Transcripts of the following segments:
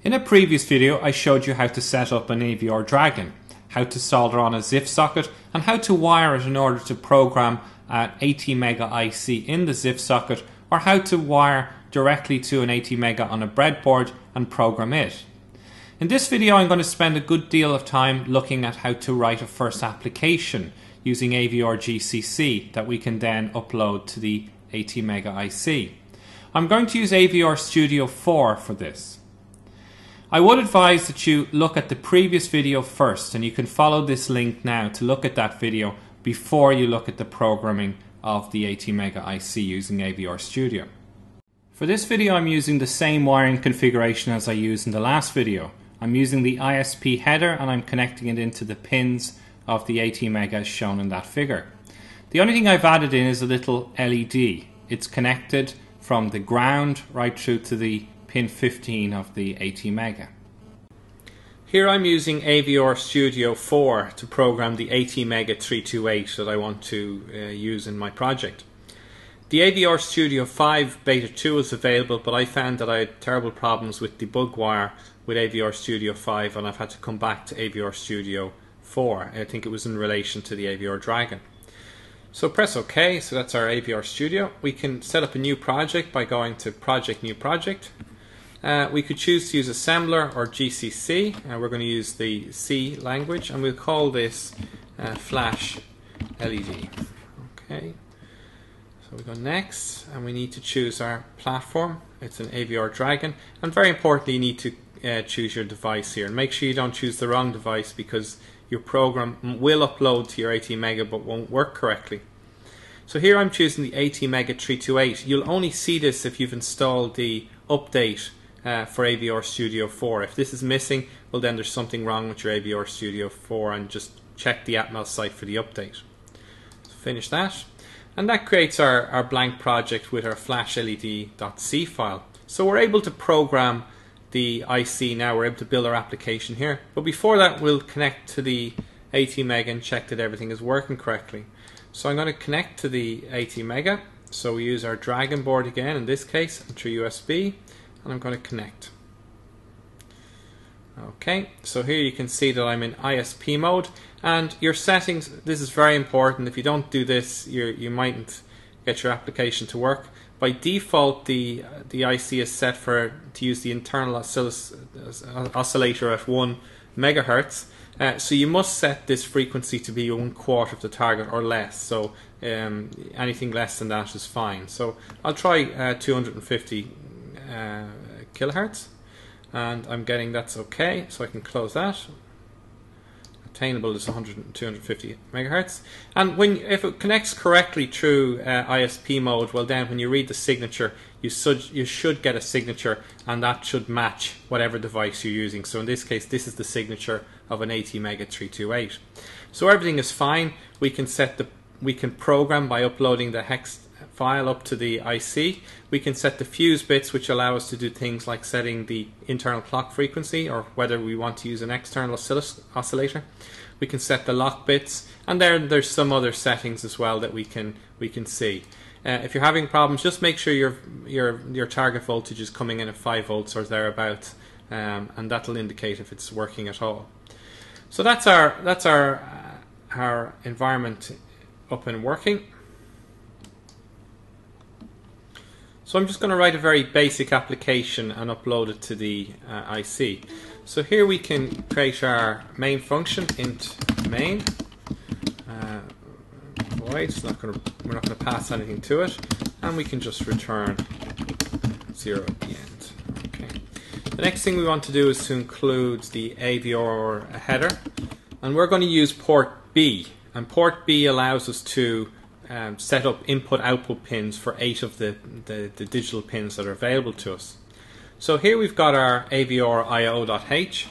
In a previous video I showed you how to set up an AVR Dragon, how to solder on a ZIF socket and how to wire it in order to program an 80 mega IC in the ZIF socket, or how to wire directly to an 80 mega on a breadboard and program it. In this video I'm going to spend a good deal of time looking at how to write a first application using avr-gcc that we can then upload to the 80 mega IC. I'm going to use AVR Studio 4 for this. I would advise that you look at the previous video first, and you can follow this link now to look at that video before you look at the programming of the 80 mega IC using AVR Studio. For this video I'm using the same wiring configuration as I used in the last video. I'm using the ISP header and I'm connecting it into the pins of the 80 mega as shown in that figure. The only thing I've added in is a little LED. It's connected from the ground right through to the pin 15 of the 80 mega. Here I'm using AVR Studio 4 to program the 80 mega 328 that I want to use in my project. The AVR Studio 5 Beta 2 is available, but I found that I had terrible problems with debug wire with AVR Studio 5 and I've had to come back to AVR Studio 4. I think it was in relation to the AVR Dragon. So press OK, so that's our AVR Studio. We can set up a new project by going to Project, New Project. We could choose to use Assembler or GCC. We're going to use the C language and we'll call this Flash LED. Okay. So we go next and we need to choose our platform. It's an AVR Dragon, and very importantly you need to choose your device here, and make sure you don't choose the wrong device because your program will upload to your 80 mega but won't work correctly. So here I'm choosing the 80 mega 328. You'll only see this if you've installed the update for AVR Studio 4. If this is missing, well then there's something wrong with your AVR Studio 4, and just check the Atmel site for the update. So finish that, and that creates our blank project with our flash LED.c file. So we're able to program the IC now, we're able to build our application here. But before that we'll connect to the 80 mega and check that everything is working correctly. So I'm going to connect to the 80 mega. So we use our Dragon board again in this case through USB, and I'm going to connect. Okay, so here you can see that I'm in ISP mode, and your settings, this is very important. If you don't do this, you mightn't get your application to work. By default, the IC is set to use the internal oscillator at 1 megahertz. So you must set this frequency to be 1/4 of the target or less. So anything less than that is fine. So I'll try 250 kilohertz, and I'm getting that's okay. So I can close that. Attainable is 250 megahertz, and if it connects correctly through ISP mode, well then when you read the signature you should get a signature, and that should match whatever device you're using. So in this case this is the signature of an 80 mega 328. So everything is fine. We can program by uploading the hex file up to the IC. We can set the fuse bits, which allow us to do things like setting the internal clock frequency or whether we want to use an external oscillator. We can set the lock bits, and there's some other settings as well that we can see. If you're having problems, just make sure your target voltage is coming in at 5 volts or thereabouts, and that'll indicate if it's working at all. So that's our environment up and working. So I'm just going to write a very basic application and upload it to the IC. So here we can create our main function, int main. Void, we're not going to pass anything to it, and we can just return 0 at the end. Okay. The next thing we want to do is to include the AVR header, and we're going to use port B, and port B allows us to set up input-output pins for 8 of the digital pins that are available to us. So here we've got our AVR IO.h.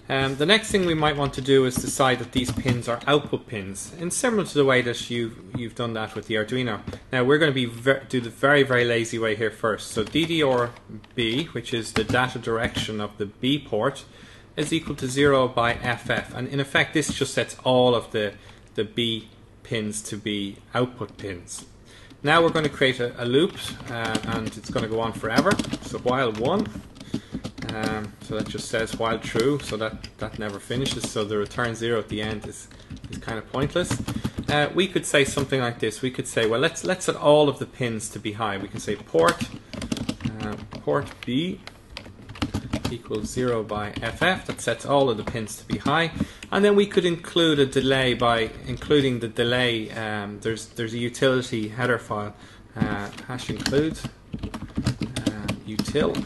The next thing we might want to do is decide that these pins are output pins, and similar to the way that you've done that with the Arduino. Now we're going to do the very lazy way here first. So DDR-B, which is the data direction of the B port, is equal to 0 by FF, and in effect this just sets all of the B pins to be output pins. Now we're going to create a loop, and it's going to go on forever. So while 1, So that just says while true, so that never finishes, so the return 0 at the end is kind of pointless. We could say something like this. We could say, well, let's set all of the pins to be high. We can say port B equals 0 by FF. That sets all of the pins to be high. And then we could include a delay by including the delay. There's a utility header file, hash include util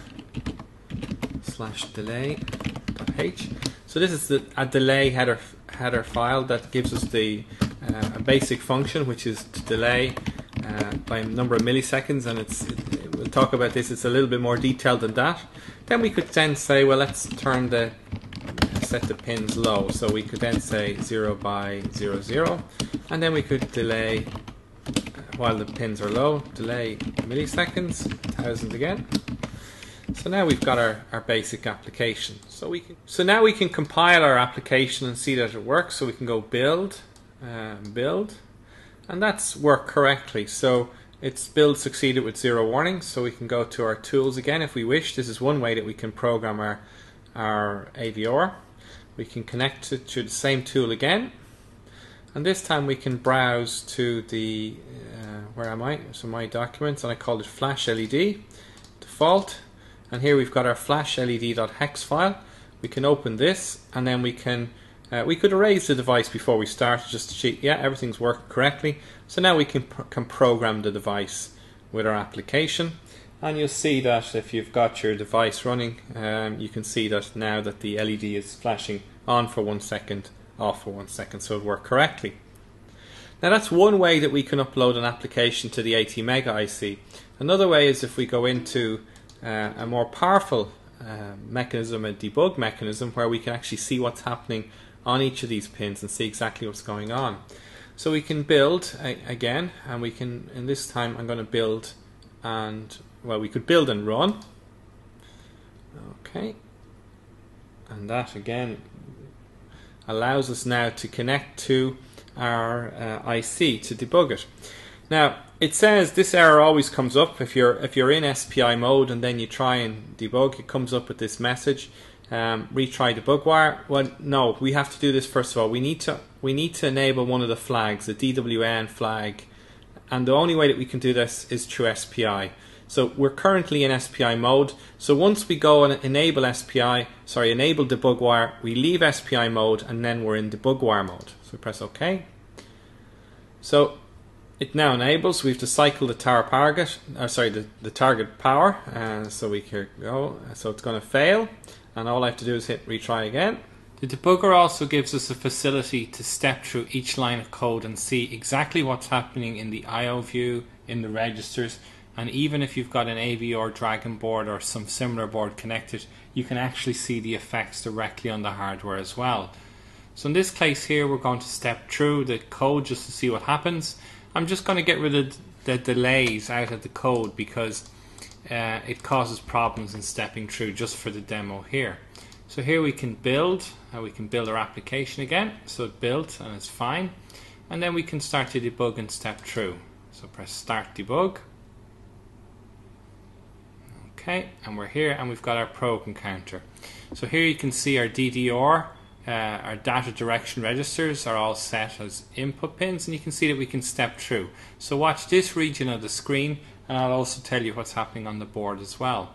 /delay.h. So this is a delay header file that gives us the a basic function, which is to delay by a number of milliseconds, and we'll talk about this. It's a little bit more detailed than that. Then we could then say, well, let's set the pins low. So we could then say 0 by 0, 0, and then we could delay while the pins are low, delay milliseconds, 1000 again. So now we've got our basic application. So now we can compile our application and see that it works. So we can go build, and that's worked correctly. So its build succeeded with 0 warnings. So we can go to our tools again if we wish. This is one way that we can program our AVR. We can connect it to the same tool again, and this time we can browse to the where am I? So my documents, and I called it flash LED default. And here we've got our flash led.hex file. We can open this, and then we could erase the device before we start just to see, yeah, everything's working correctly. So now we can program the device with our application, and you'll see that if you've got your device running, you can see that now that the LED is flashing on for 1 second, off for 1 second, so it worked correctly. Now that's one way that we can upload an application to the ATmega IC. Another way is if we go into a more powerful mechanism, a debug mechanism, where we can actually see what's happening on each of these pins and see exactly what's going on. So we can build again, and we can, in this time I'm going to build, and well, we could build and run. Okay, and that again allows us now to connect to our IC to debug it. Now it says this error always comes up if you're in SPI mode and then you try and debug. It comes up with this message, retry debug wire. Well, no, we have to do this first of all. We need to enable one of the flags, the DWN flag, and the only way that we can do this is through SPI. So we're currently in SPI mode. So once we go and enable debug wire, we leave SPI mode and then we're in debug wire mode. So we press OK. So it now enables. We have to cycle the target, the target power, so we can go. So it's going to fail, and all I have to do is hit retry again. The debugger also gives us a facility to step through each line of code and see exactly what's happening in the I/O view, in the registers, and even if you've got an AVR Dragon board or some similar board connected, you can actually see the effects directly on the hardware as well. So in this case here, we're going to step through the code just to see what happens. I'm just going to get rid of the delays out of the code because it causes problems in stepping through, just for the demo here. So here we can build our application again. So it built and it's fine, and then we can start to debug and step through. So press start debug. Okay, and we're here and we've got our probe counter. So here you can see our DDR. Our data direction registers are all set as input pins, and you can see that we can step through. So watch this region of the screen, and I'll also tell you what's happening on the board as well.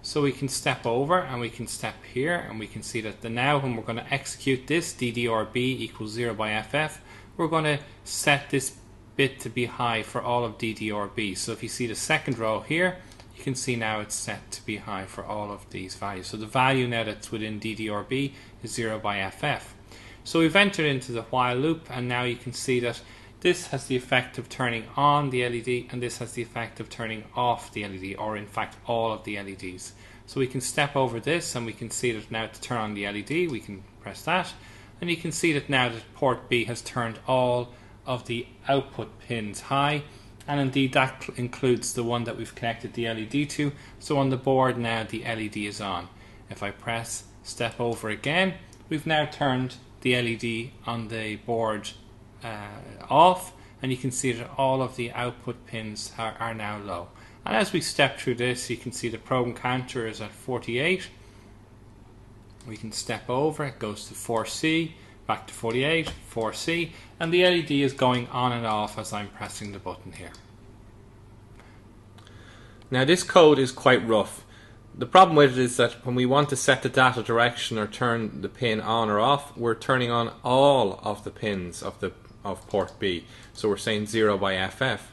So we can step over and we can step here, and we can see that now when we're going to execute this DDRB equals 0 by FF, we're going to set this bit to be high for all of DDRB. So if you see the second row here, you can see now it's set to be high for all of these values. So the value now that's within DDRB is 0 by FF. So we've entered into the while loop, and now you can see that this has the effect of turning on the LED, and this has the effect of turning off the LED, or in fact all of the LEDs. So we can step over this, and we can see that now to turn on the LED, we can press that, and you can see that now that port B has turned all of the output pins high, and indeed that includes the one that we've connected the LED to. So on the board now the LED is on. If I press step over again, we've now turned the LED on the board off, and you can see that all of the output pins are now low. And as we step through this, you can see the probe counter is at 48, We can step over, it goes to 4C, back to 48, 4C, and the LED is going on and off as I'm pressing the button here. Now this code is quite rough. The problem with it is that when we want to set the data direction or turn the pin on or off, we're turning on all of the pins of port B. So we're saying 0 by FF.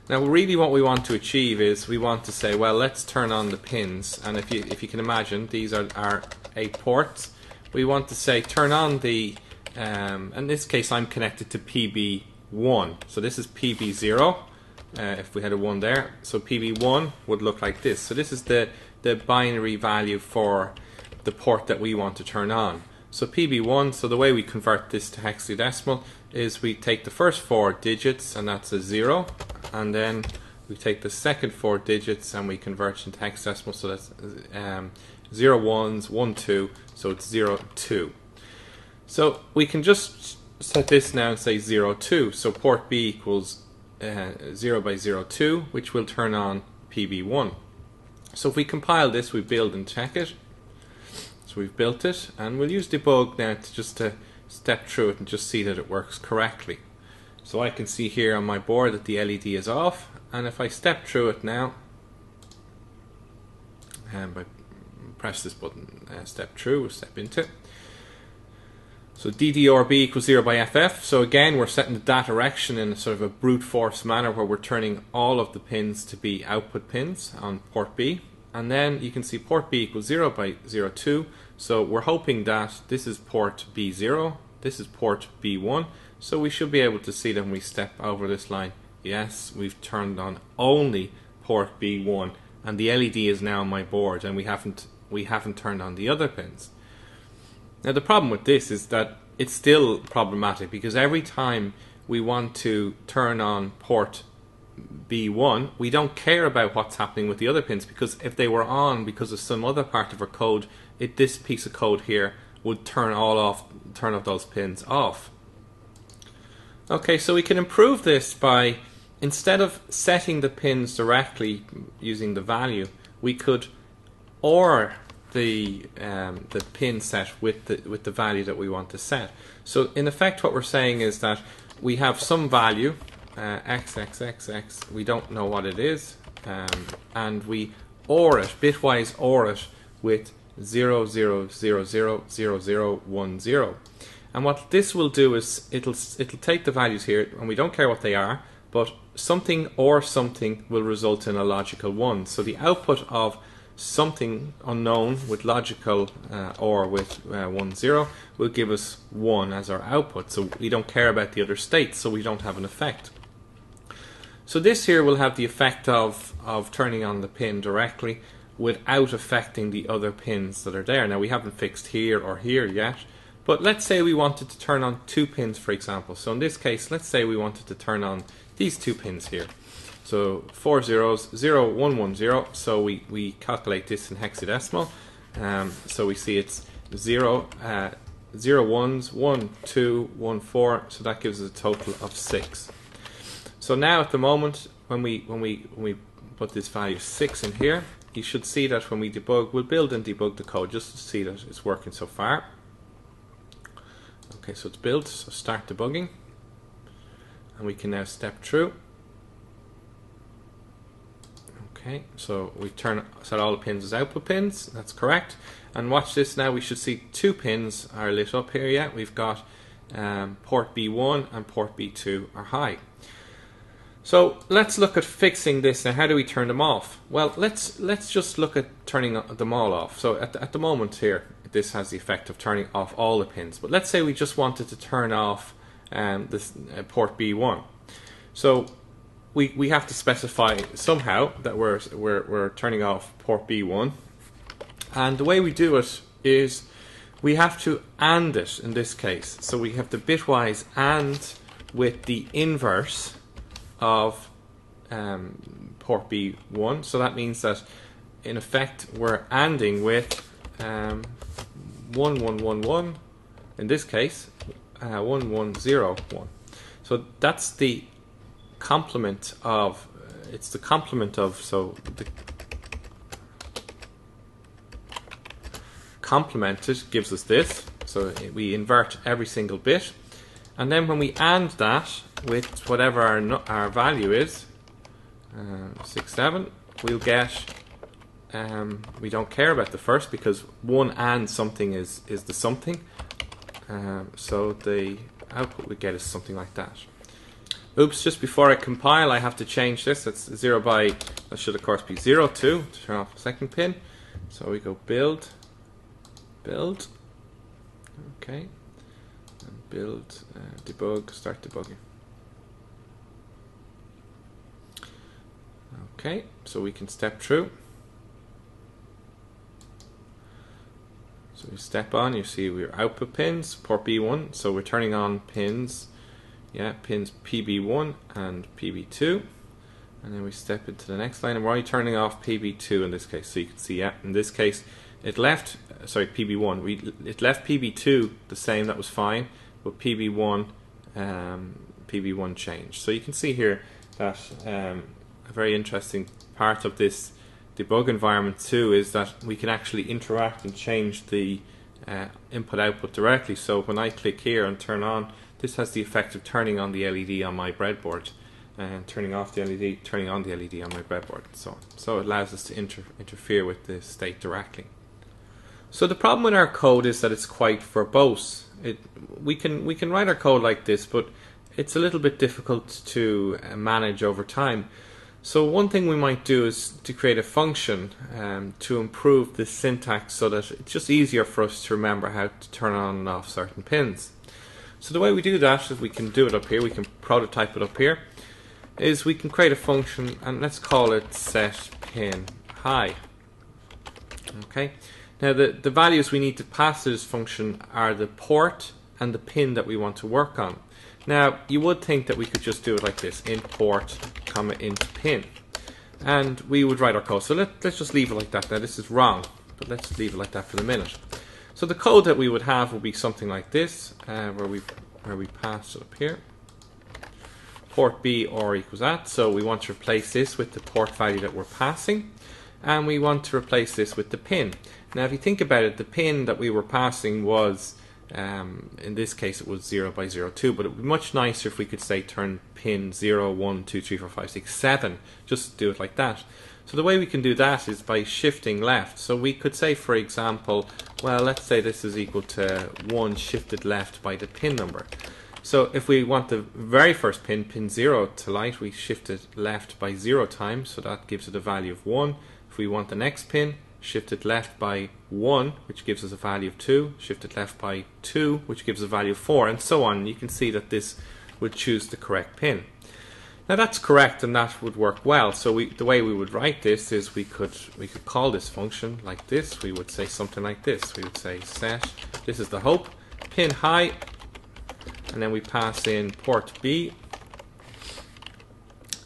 Now really what we want to achieve is we want to say, well, let's turn on the pins, and if you can imagine, these are 8 ports. We want to say turn on the, in this case I'm connected to PB1, so this is PB0, if we had a 1 there, so PB1 would look like this. So this is the binary value for the port that we want to turn on. So PB1, so the way we convert this to hexadecimal is we take the first 4 digits, and that's a 0, and then we take the second 4 digits and we convert it into hexadecimal, so that's 0 ones, 1 2, so it's 0 2. So we can just set this now and say 0 2, so port B equals 0 by 0 2, which will turn on PB1. So if we compile this, we build and check it. So we've built it, and we'll use debug now to step through it and just see that it works correctly. So I can see here on my board that the LED is off, and if I step through it now, and I press this button, step through, we'll step into it. So DDRB equals 0 by FF, so again we're setting the data direction in a sort of a brute force manner where we're turning all of the pins to be output pins on port B. And then you can see port B equals 0 by 0 2, so we're hoping that this is port B0, this is port B1, so we should be able to see that when we step over this line, yes, we've turned on only port B1, and the LED is now on my board, and we haven't turned on the other pins. Now the problem with this is that it's still problematic, because every time we want to turn on port B1, we don't care about what's happening with the other pins, because if they were on because of some other part of our code, this piece of code here would turn off those pins off. Okay, so we can improve this by, instead of setting the pins directly using the value, we could OR the pin set with the value that we want to set. So in effect what we're saying is that we have some value, XXXX, we don't know what it is, and we OR it, bitwise OR it with 00000010. And what this will do is it'll take the values here, and we don't care what they are, but something or something will result in a logical 1. So the output of something unknown with logical OR with 1 0 will give us 1 as our output. So we don't care about the other states, so we don't have an effect. So this here will have the effect of turning on the pin directly without affecting the other pins that are there. Now we haven't fixed here or here yet, but let's say we wanted to turn on 2 pins, for example. So in this case, let's say we wanted to turn on these 2 pins here. So 4 zeros, 0, 1, 1, 0. So we calculate this in hexadecimal. So we see it's 0, 0 ones, 1, 2, 1, 4. So that gives us a total of 6. So now at the moment, when we put this value 6 in here, you should see that when we debug, we'll build and debug the code just to see that it's working so far. Okay, so it's built, so start debugging, and we can now step through. Okay, so we set all the pins as output pins, that's correct. And watch this now, we should see 2 pins are lit up here yet. We've got port B1 and port B2 are high. So let's look at fixing this. Now how do we turn them off? Well, let's just look at turning them all off. So at the moment here, this has the effect of turning off all the pins. But let's say we just wanted to turn off this port B1. So we have to specify somehow that we're turning off port B1, and the way we do it is we have to AND it in this case. So we have to bitwise AND with the inverse of port B1. So that means that in effect we're ANDing with 1 1 1 1, in this case 1 1 0 1. So that's the complement of complement it gives us this. So we invert every single bit, and then when we AND that with whatever our value is, 6, 7, we'll get, we don't care about the first because 1 and something is the something. So the output we get is something like that. Oops, just before I compile I have to change this. That's that should of course be 0, 2 to turn off the second pin. So we go build, okay, and build, debug, start debugging. Okay, so we can step through. So we step on, you see we're output pins, port B1, so we're turning on pins, pins PB1 and PB2, and then we step into the next line and we're only turning off PB2 in this case. So you can see, in this case it left, PB1, it left PB2 the same, that was fine, but PB1 changed. So you can see here that a very interesting part of this debug environment too is that we can actually interact and change the input-output directly. So when I click here and turn on, this has the effect of turning on the LED on my breadboard, and turning off the LED, turning on the LED on my breadboard, and so on. So it allows us to interfere with the state directly. So the problem with our code is that it's quite verbose. We can write our code like this, but it's a little bit difficult to manage over time. So one thing we might do is to create a function to improve the syntax so that it's just easier for us to remember how to turn on and off certain pins. So the way we do that is we can do it up here, we can prototype it up here, is we can create a function and let's call it set pin high. Okay. Now the values we need to pass to this function are the port and the pin that we want to work on. Now you would think that we could just do it like this, int port, comma int pin, and we would write our code. So let's just leave it like that. Now this is wrong, but let's leave it like that for the minute. So the code that we would have will be something like this, where we pass it up here. Port B or equals that. So we want to replace this with the port value that we're passing, and we want to replace this with the pin. Now if you think about it, the pin that we were passing was, in this case it was 0 by 0, 2, but it would be much nicer if we could say turn pin 0, 1, 2, 3, 4, 5, 6, 7, just do it like that. So the way we can do that is by shifting left. So we could say, for example, well, let's say this is equal to 1 shifted left by the pin number. So if we want the very first pin, pin 0 to light, we shift it left by 0 times, so that gives it a value of 1. If we want the next pin, shift it left by 1, which gives us a value of 2, shift it left by 2, which gives a value of 4, and so on. You can see that this would choose the correct pin. Now that's correct, and that would work well. So the way we would write this is we could call this function like this. We would say something like this. We would say set, this is the hope, pin high, and then we pass in port B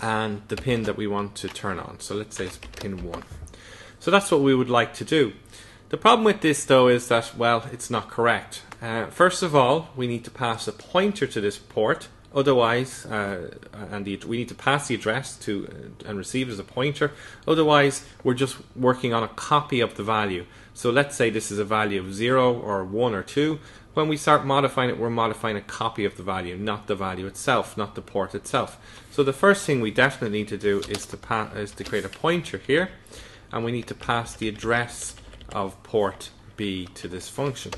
and the pin that we want to turn on. So let's say it's pin 1. So that's what we would like to do. The problem with this though is that, well, it's not correct. First of all, we need to pass a pointer to this port. Otherwise, we need to pass the address to and receive it as a pointer. Otherwise, we're just working on a copy of the value. So let's say this is a value of 0 or 1 or 2. When we start modifying it, we're modifying a copy of the value, not the value itself, not the port itself. So the first thing we definitely need to do is to create a pointer here, and we need to pass the address of port B to this function.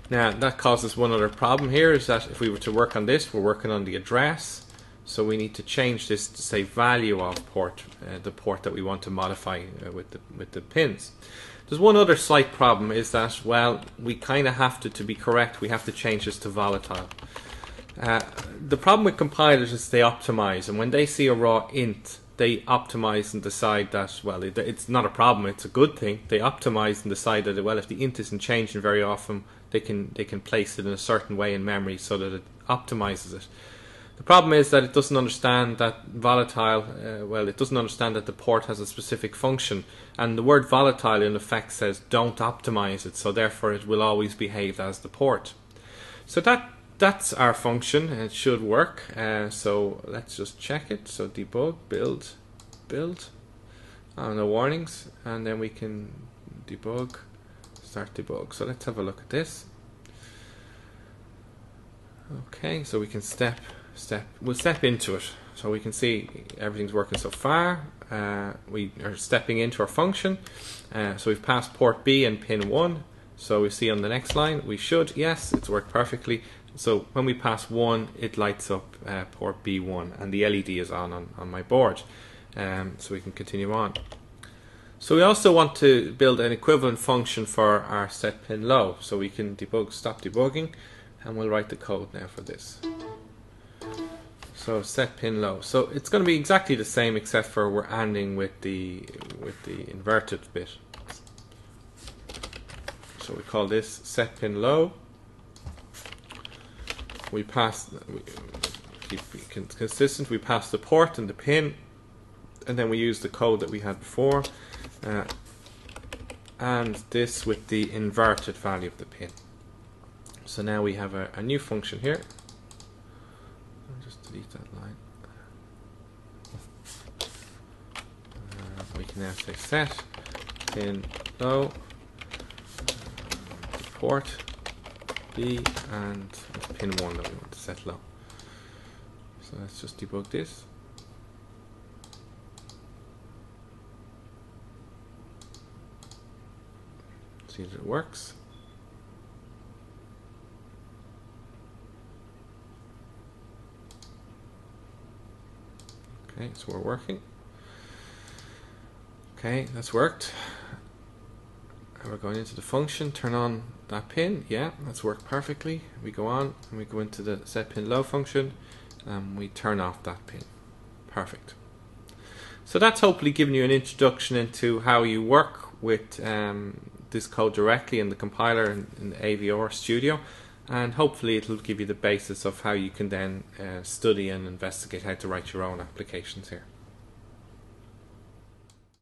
Now that causes one other problem here, is that if we were to work on this, we're working on the address, so we need to change this to say value of port, the port that we want to modify with the pins. There's one other slight problem, is that, well, we kind of have to be correct, we have to change this to volatile. The problem with compilers is they optimize, and when they see a raw int, they optimize and decide that, well, it's not a problem, it's a good thing. They optimize and decide that, well, if the int isn't changing very often, they can place it in a certain way in memory so that it optimizes it. The problem is that it doesn't understand that volatile, it doesn't understand that the port has a specific function, and the word volatile in effect says don't optimize it, so therefore it will always behave as the port. So that's our function, and it should work. So let's just check it. So debug, build, no warnings, and then we can debug, start debug. So let's have a look at this. Okay, so we can we'll step into it. So we can see everything's working so far. We are stepping into our function. So we've passed port B and pin 1. So we see on the next line, we should, yes, it's worked perfectly. So when we pass 1, it lights up port B1 and the LED is on my board. So we can continue on. So we also want to build an equivalent function for our set pin low. So we can stop debugging, and we'll write the code now for this. So set pin low. So it's going to be exactly the same, except for we're ending with the inverted bit. So we call this set pin low. We keep consistent. We pass the port and the pin, and then we use the code that we had before, and this with the inverted value of the pin. So now we have a new function here. I'll just delete that line. We can now say set pin low, port B, and it's pin 1 that we want to set low. So let's just debug this. See that it works. Okay, so we're working. Okay, that's worked. And we're going into the function, turn on that pin. Yeah, that's worked perfectly. We go on and we go into the set pin low function, and we turn off that pin. Perfect. So that's hopefully given you an introduction into how you work with this code directly in the compiler in the AVR Studio, and hopefully it'll give you the basis of how you can then study and investigate how to write your own applications here.